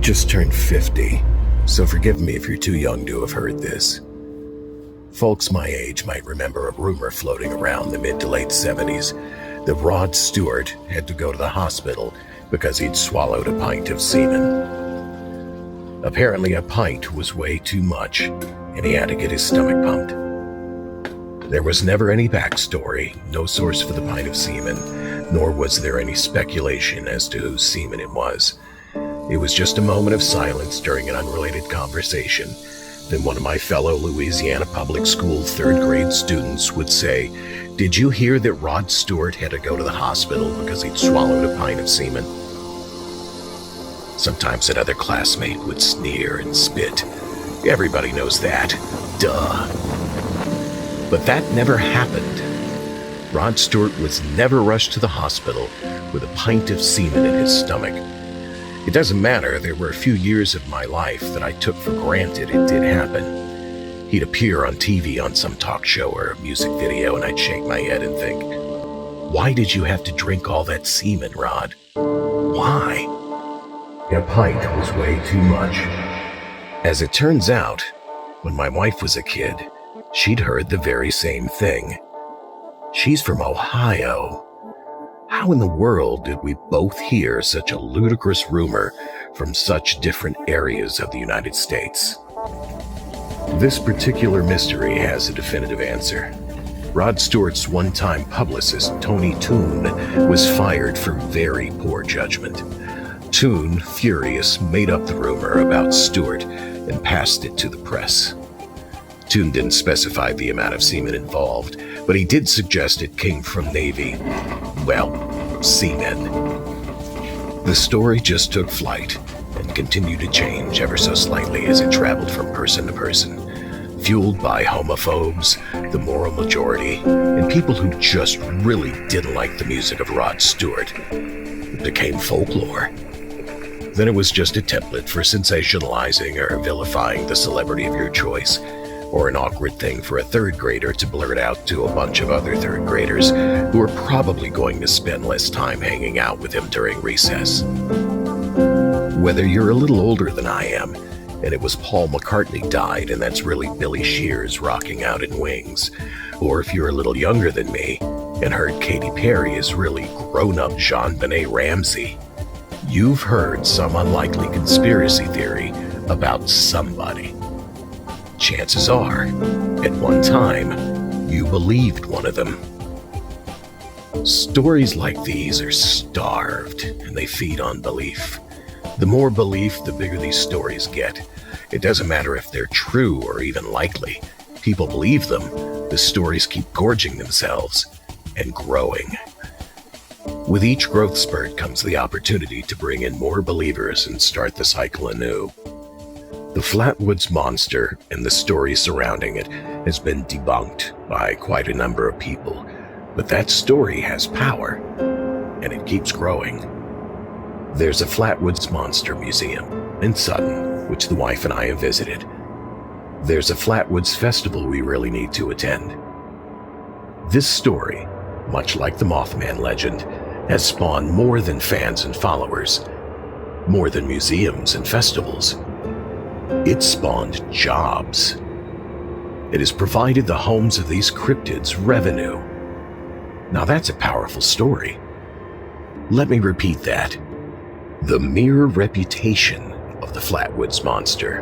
just turned 50, so forgive me if you're too young to have heard this. Folks my age might remember a rumor floating around the mid to late 70s that Rod Stewart had to go to the hospital because he'd swallowed a pint of semen. Apparently a pint was way too much, and he had to get his stomach pumped. There was never any backstory, no source for the pint of semen, nor was there any speculation as to whose semen it was. It was just a moment of silence during an unrelated conversation. Then one of my fellow Louisiana public school third grade students would say, "Did you hear that Rod Stewart had to go to the hospital because he'd swallowed a pint of semen?" Sometimes another classmate would sneer and spit. Everybody knows that. Duh. But that never happened. Rod Stewart was never rushed to the hospital with a pint of semen in his stomach. It doesn't matter, there were a few years of my life that I took for granted it did happen. He'd appear on TV on some talk show or a music video, and I'd shake my head and think, why did you have to drink all that semen, Rod? Why? A pint was way too much. As it turns out, when my wife was a kid, she'd heard the very same thing. She's from Ohio. How in the world did we both hear such a ludicrous rumor from such different areas of the United States? This particular mystery has a definitive answer. Rod Stewart's one-time publicist, Tony Toon, was fired for very poor judgment. Toon, furious, made up the rumor about Stewart and passed it to the press. Toon didn't specify the amount of semen involved, but he did suggest it came from Navy, seamen. The story just took flight and continued to change ever so slightly as it traveled from person to person, fueled by homophobes, the moral majority, and people who just really didn't like the music of Rod Stewart. It became folklore. Then it was just a template for sensationalizing or vilifying the celebrity of your choice, or an awkward thing for a third grader to blurt out to a bunch of other third graders who are probably going to spend less time hanging out with him during recess. Whether you're a little older than I am, and it was Paul McCartney died and that's really Billy Shears rocking out in Wings, or if you're a little younger than me and heard Katy Perry is really grown-up Jean-Benet Ramsey, you've heard some unlikely conspiracy theory about somebody. Chances are, at one time, you believed one of them. Stories like these are starved, and they feed on belief. The more belief, the bigger these stories get. It doesn't matter if they're true or even likely. People believe them. The stories keep gorging themselves and growing. With each growth spurt comes the opportunity to bring in more believers and start the cycle anew. The Flatwoods Monster and the story surrounding it has been debunked by quite a number of people, but that story has power, and it keeps growing. There's a Flatwoods Monster Museum in Sutton, which the wife and I have visited. There's a Flatwoods Festival we really need to attend. This story, much like the Mothman legend, has spawned more than fans and followers, more than museums and festivals. It spawned jobs. It has provided the homes of these cryptids revenue. Now that's a powerful story. Let me repeat that. The mere reputation of the Flatwoods Monster,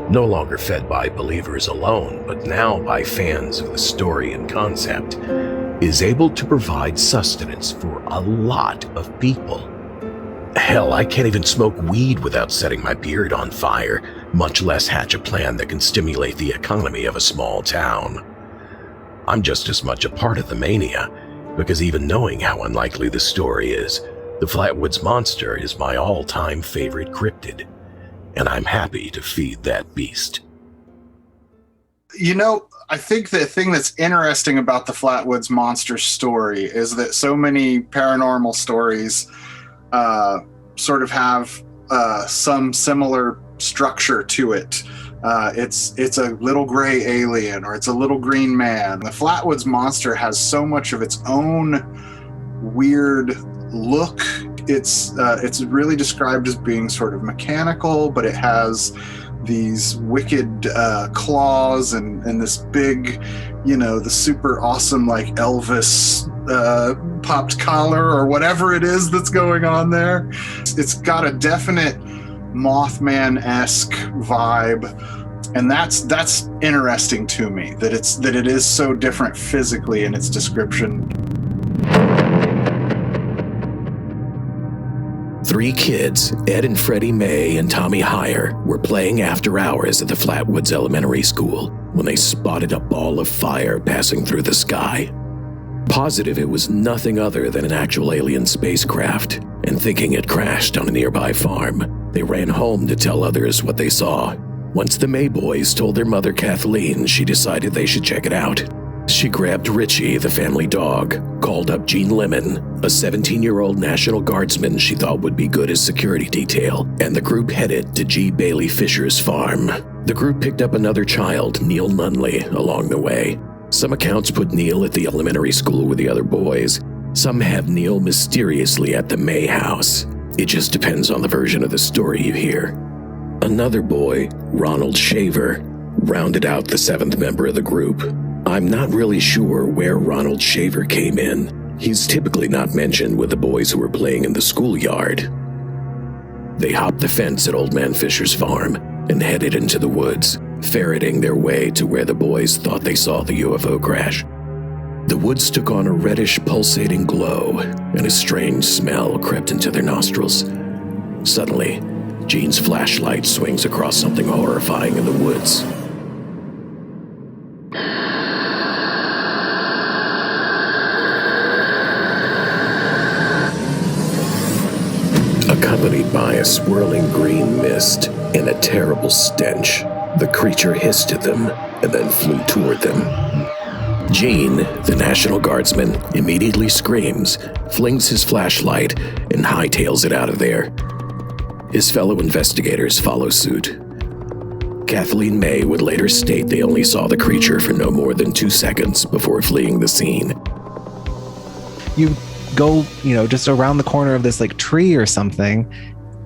no longer fed by believers alone, but now by fans of the story and concept, is able to provide sustenance for a lot of people. Hell, I can't even smoke weed without setting my beard on fire, much less hatch a plan that can stimulate the economy of a small town. I'm just as much a part of the mania, because even knowing how unlikely the story is, the Flatwoods Monster is my all-time favorite cryptid, and I'm happy to feed that beast. You know, I think the thing that's interesting about the Flatwoods Monster story is that so many paranormal stories sort of have some similar structure to it. It's a little gray alien, or it's a little green man. The Flatwoods Monster has so much of its own weird look it's really described as being sort of mechanical, but it has these wicked claws and this big, the super awesome like Elvis popped collar or whatever it is that's going on there. It's got a definite Mothman-esque vibe, and that's interesting to me, that it is so different physically in its description. 3 kids, Ed and Freddie May and Tommy Heyer, were playing after hours at the Flatwoods Elementary School when they spotted a ball of fire passing through the sky. Positive it was nothing other than an actual alien spacecraft, and thinking it crashed on a nearby farm, they ran home to tell others what they saw. Once the May boys told their mother Kathleen, she decided they should check it out. She grabbed Richie, the family dog, called up Gene Lemon, a 17-year-old National Guardsman she thought would be good as security detail, and the group headed to G. Bailey Fisher's farm. The group picked up another child, Neil Nunley, along the way. Some accounts put Neil at the elementary school with the other boys. Some have Neil mysteriously at the May house. It just depends on the version of the story you hear. Another boy, Ronald Shaver, rounded out the 7th member of the group. I'm not really sure where Ronald Shaver came in. He's typically not mentioned with the boys who were playing in the schoolyard. They hopped the fence at Old Man Fisher's farm and headed into the woods, ferreting their way to where the boys thought they saw the UFO crash. The woods took on a reddish, pulsating glow, and a strange smell crept into their nostrils. Suddenly, Gene's flashlight swings across something horrifying in the woods. Accompanied by a swirling green mist and a terrible stench, the creature hissed at them and then flew toward them. Gene, the National Guardsman, immediately screams, flings his flashlight, and hightails it out of there. His fellow investigators follow suit. Kathleen May would later state they only saw the creature for no more than 2 seconds before fleeing the scene. You go, just around the corner of this like tree or something,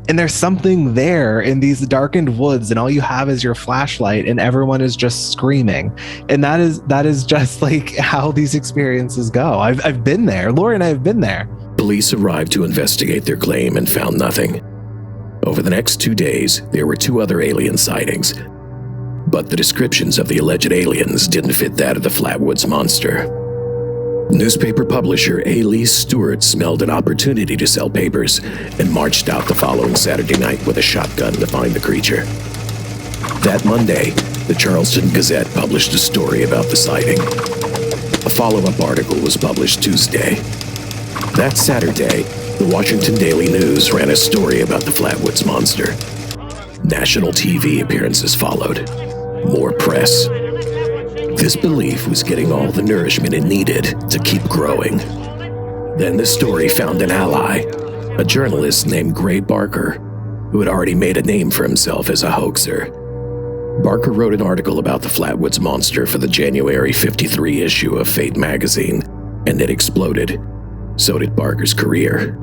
and there's something there in these darkened woods, and all you have is your flashlight, and everyone is just screaming. And that is just like how these experiences go. I've been there. Lori and I have been there. Police arrived to investigate their claim and found nothing. Over the next 2 days, there were 2 other alien sightings, but the descriptions of the alleged aliens didn't fit that of the Flatwoods Monster. Newspaper publisher A. Lee Stewart smelled an opportunity to sell papers and marched out the following Saturday night with a shotgun to find the creature. That Monday, the Charleston Gazette published a story about the sighting. A follow-up article was published Tuesday. That Saturday, the Washington Daily News ran a story about the Flatwoods Monster. National TV appearances followed. More press. This belief was getting all the nourishment it needed to keep growing. Then the story found an ally, a journalist named Gray Barker, who had already made a name for himself as a hoaxer. Barker wrote an article about the Flatwoods Monster for the January '53 issue of Fate magazine, and it exploded. So did Barker's career.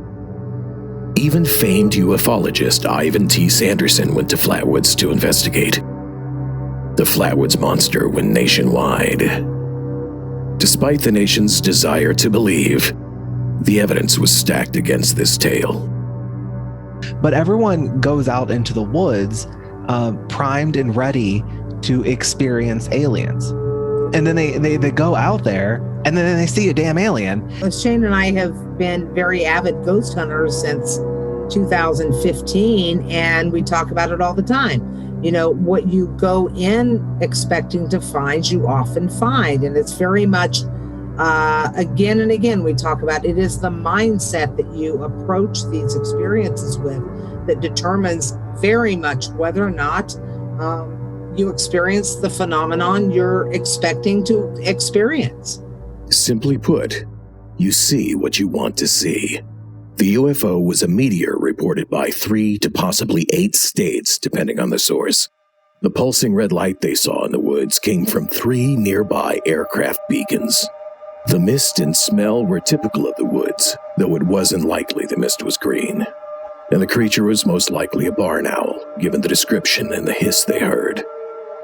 Even famed ufologist Ivan T. Sanderson went to Flatwoods to investigate. The Flatwoods Monster went nationwide. Despite the nation's desire to believe, the evidence was stacked against this tale. But everyone goes out into the woods, primed and ready to experience aliens. And then they go out there, and then they see a damn alien. Shane and I have been very avid ghost hunters since 2015, and we talk about it all the time. What you go in expecting to find, you often find. And it's very much, again and again, we talk about it is the mindset that you approach these experiences with that determines very much whether or not you experience the phenomenon you're expecting to experience. Simply put, you see what you want to see. The UFO was a meteor reported by 3 to possibly 8 states, depending on the source. The pulsing red light they saw in the woods came from 3 nearby aircraft beacons. The mist and smell were typical of the woods, though it wasn't likely the mist was green. And the creature was most likely a barn owl, given the description and the hiss they heard.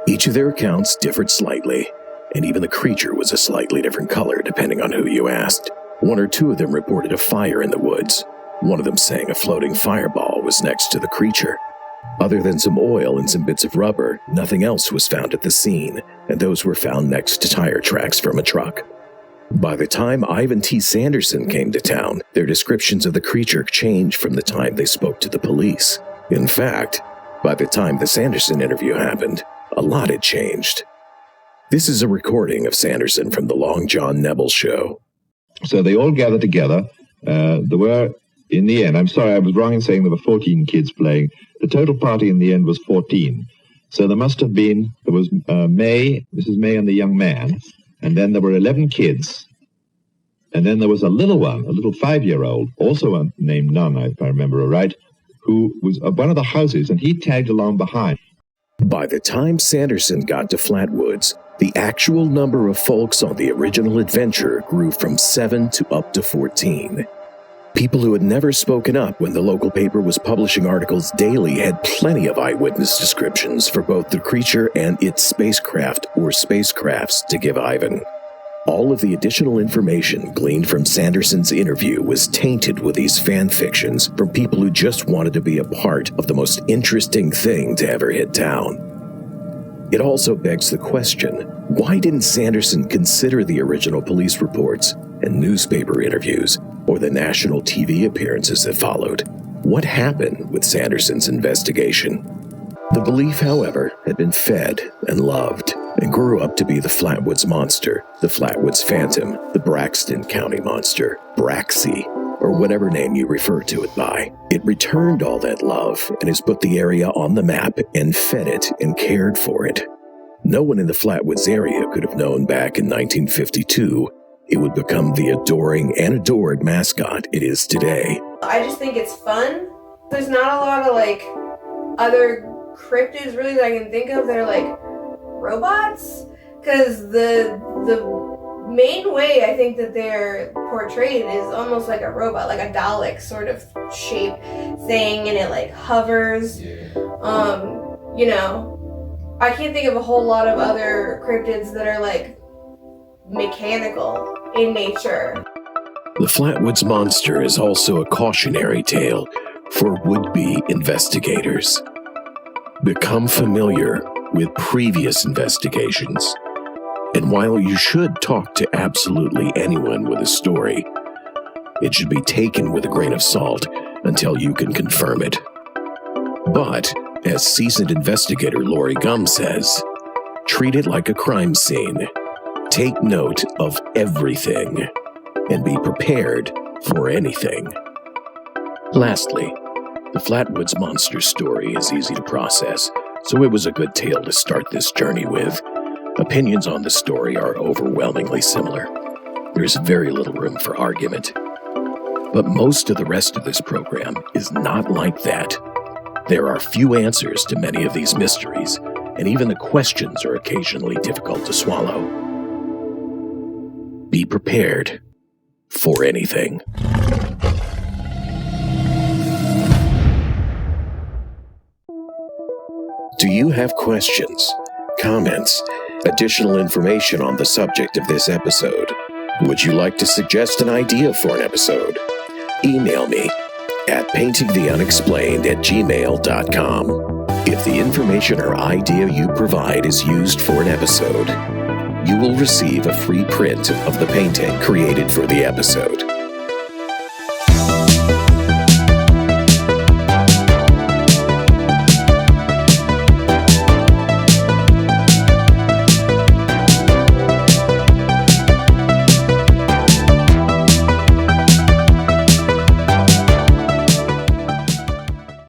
Each of their accounts differed slightly, and even the creature was a slightly different color depending on who you asked. One or two of them reported a fire in the woods, one of them saying a floating fireball was next to the creature. Other than some oil and some bits of rubber, nothing else was found at the scene, and those were found next to tire tracks from a truck. By the time Ivan T. Sanderson came to town, their descriptions of the creature changed from the time they spoke to the police. In fact, by the time the Sanderson interview happened, a lot had changed. This is a recording of Sanderson from the Long John Nebel show. So they all gathered together. There were, in the end, I'm sorry, I was wrong in saying there were 14 kids playing. The total party in the end was 14. So there was May, Mrs. May and the young man, and then there were 11 kids. And then there was a little one, a little 5-year-old, also named Nunn, if I remember right, who was at one of the houses, and he tagged along behind. By the time Sanderson got to Flatwoods, the actual number of folks on the original adventure grew from 7 to up to 14. People who had never spoken up when the local paper was publishing articles daily had plenty of eyewitness descriptions for both the creature and its spacecraft or spacecrafts to give Ivan. All of the additional information gleaned from Sanderson's interview was tainted with these fan fictions from people who just wanted to be a part of the most interesting thing to ever hit town. It also begs the question, why didn't Sanderson consider the original police reports and newspaper interviews or the national TV appearances that followed? What happened with Sanderson's investigation? The belief, however, had been fed and loved and grew up to be the Flatwoods Monster, the Flatwoods Phantom, the Braxton County Monster, Braxy, or whatever name you refer to it by. It returned all that love and has put the area on the map and fed it and cared for it. No one in the Flatwoods area could have known back in 1952 it would become the adoring and adored mascot it is today. I just think it's fun. There's not a lot of other cryptids really that I can think of that are robots, because the main way I think that they're portrayed is almost like a robot, like a Dalek sort of shape thing, and it hovers. I can't think of a whole lot of other cryptids that are mechanical in nature. The Flatwoods Monster is also a cautionary tale for would-be investigators. Become familiar with previous investigations. And while you should talk to absolutely anyone with a story, it should be taken with a grain of salt until you can confirm it. But, as seasoned investigator Lori Gum says, treat it like a crime scene. Take note of everything and be prepared for anything. Lastly, the Flatwoods Monster story is easy to process, so it was a good tale to start this journey with. Opinions on the story are overwhelmingly similar. There's very little room for argument. But most of the rest of this program is not like that. There are few answers to many of these mysteries, and even the questions are occasionally difficult to swallow. Be prepared for anything. Do you have questions, comments, additional information on the subject of this episode? Would you like to suggest an idea for an episode? Email me at paintingtheunexplained@gmail.com. If the information or idea you provide is used for an episode, you will receive a free print of the painting created for the episode.